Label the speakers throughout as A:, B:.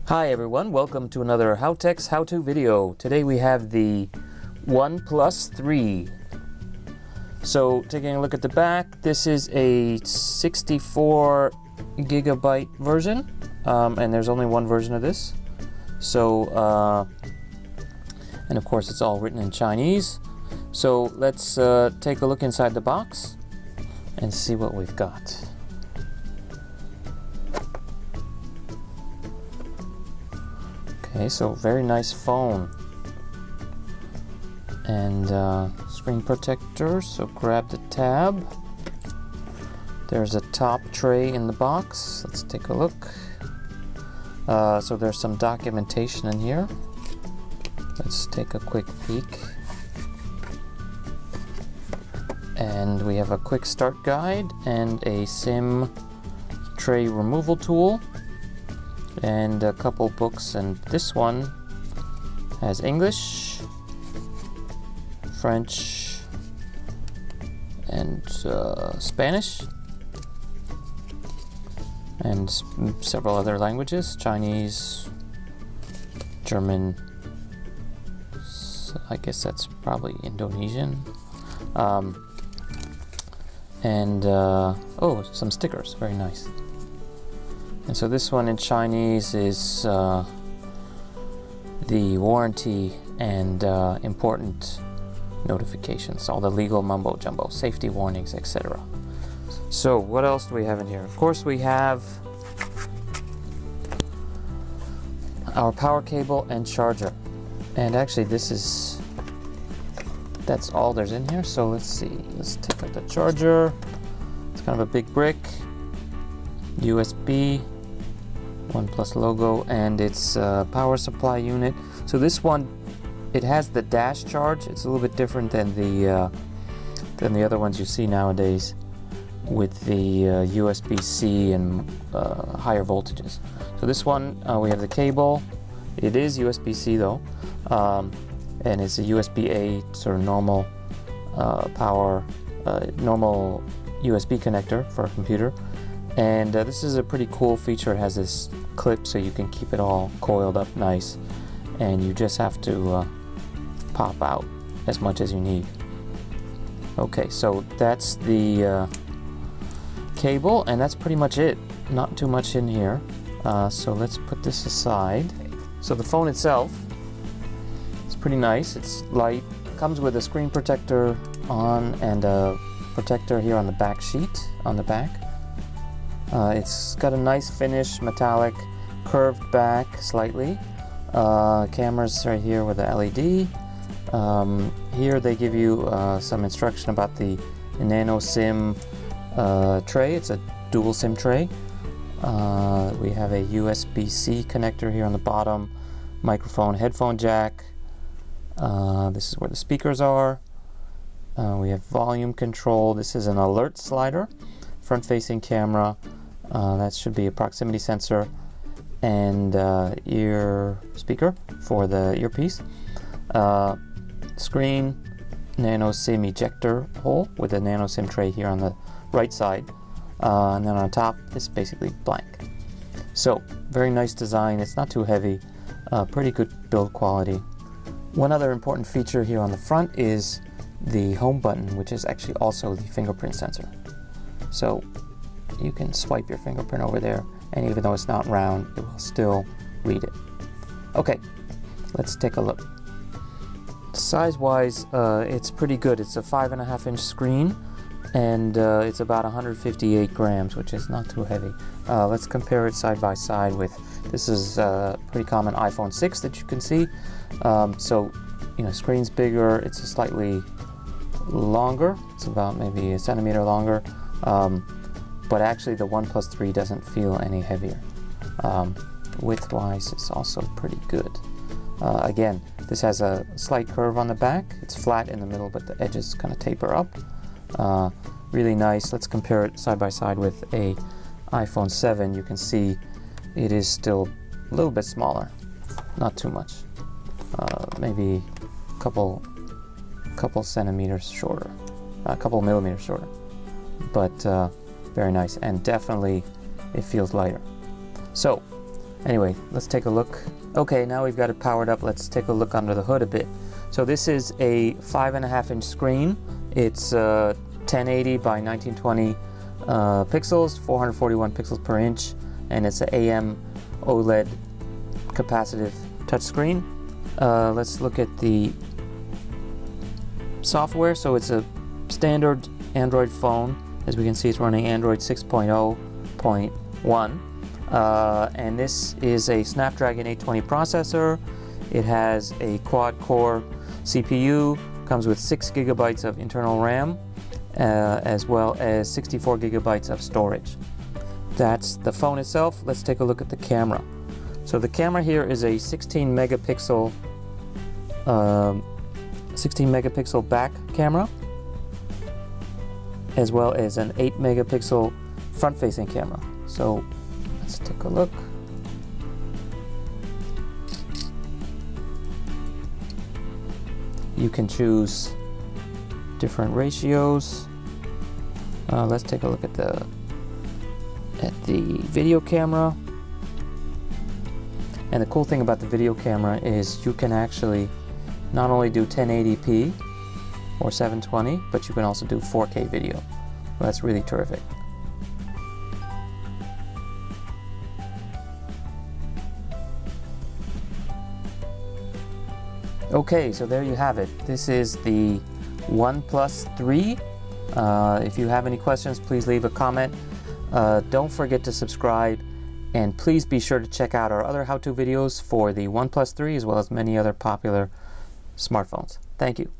A: Hi everyone, welcome to another HowTechs how-to video. Today we have the OnePlus 3. So taking a look at the back, this is a 64 gigabyte version, and there's only one version of this. So, and of course it's all written in Chinese. So let's take a look inside the box and see what we've got. Okay, so very nice phone and screen protector, so grab the tab. There's a top tray in the box. Let's take a look. So there's some documentation in here. Let's take a quick peek. And we have a quick start guide and a SIM tray removal tool. And a couple books, and this one has English, French, and Spanish, and several other languages, Chinese, German, I guess that's probably Indonesian, and oh, some stickers, very nice. And so this one in Chinese is the warranty and important notifications, all the legal mumbo jumbo, safety warnings, etc. So what else do we have in here? Of course we have our power cable and charger. And actually that's all there's in here. So let's see, let's take out the charger. It's kind of a big brick, USB, OnePlus logo, and its power supply unit. So this one, it has the dash charge. It's a little bit different than the other ones you see nowadays with the USB-C and higher voltages. So this one, we have the cable. It is USB-C though, and it's a USB-A sort of normal power, normal USB connector for a computer. And this is a pretty cool feature. It has this clip so you can keep it all coiled up nice, and you just have to pop out as much as you need. Okay, so that's the cable, and that's pretty much it. Not too much in here. So let's put this aside. So the phone itself is pretty nice. It's light. Comes with a screen protector on and a protector here on the back sheet on the back. It's got a nice finish, metallic, curved back slightly. Cameras right here with the LED. Here they give you some instruction about the nano SIM tray. It's a dual SIM tray. We have a USB-C connector here on the bottom, microphone, headphone jack. This is where the speakers are. We have volume control. This is an alert slider, front-facing camera. That should be a proximity sensor, and ear speaker for the earpiece. Screen, nano SIM ejector hole with a nano SIM tray here on the right side, and then on top it's basically blank. So very nice design. It's not too heavy, pretty good build quality. One other important feature here on the front is the home button, which is actually also the fingerprint sensor. So you can swipe your fingerprint over there, and even though it's not round, it will still read it. Okay, let's take a look. Size-wise, it's pretty good. It's a 5.5-inch screen, and it's about 158 grams, which is not too heavy. Let's compare it side by side with, this is a pretty common iPhone 6 that you can see. So, you know, screen's bigger, it's a slightly longer. It's about maybe a centimeter longer. But actually the OnePlus 3 doesn't feel any heavier. Width-wise, it's also pretty good. Again, this has a slight curve on the back. It's flat in the middle, but the edges kind of taper up. Really nice. Let's compare it side by side with a iPhone 7. You can see it is still a little bit smaller, not too much. Maybe a couple centimeters shorter, a couple millimeters shorter. But very nice, and definitely it feels lighter. So Anyway, let's take a look. Okay, now we've got it powered up. Let's take a look under the hood a bit. So this is a 5.5-inch screen. It's 1080 by 1920 pixels, 441 pixels per inch, and it's an AM OLED capacitive touchscreen. Let's look at the software. So it's a standard Android phone. As we can see, it's running Android 6.0.1. And this is a Snapdragon 820 processor. It has a quad-core CPU, comes with 6 gigabytes of internal RAM, as well as 64 gigabytes of storage. That's the phone itself. Let's take a look at the camera. So the camera here is a 16 megapixel back camera, as well as an 8 megapixel front-facing camera. So let's take a look. You can choose different ratios. Let's take a look at the video camera. And the cool thing about the video camera is you can actually not only do 1080p or 720, but you can also do 4K video. Well, that's really terrific. Okay, so there you have it. This is the OnePlus 3. If you have any questions, please leave a comment. Don't forget to subscribe, and please be sure to check out our other how-to videos for the OnePlus 3 as well as many other popular smartphones. Thank you.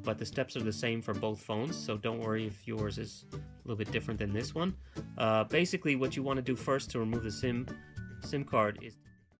B: But the steps are the same for both phones, so don't worry if yours is a little bit different than this one. Basically, what you want to do first to remove the SIM card is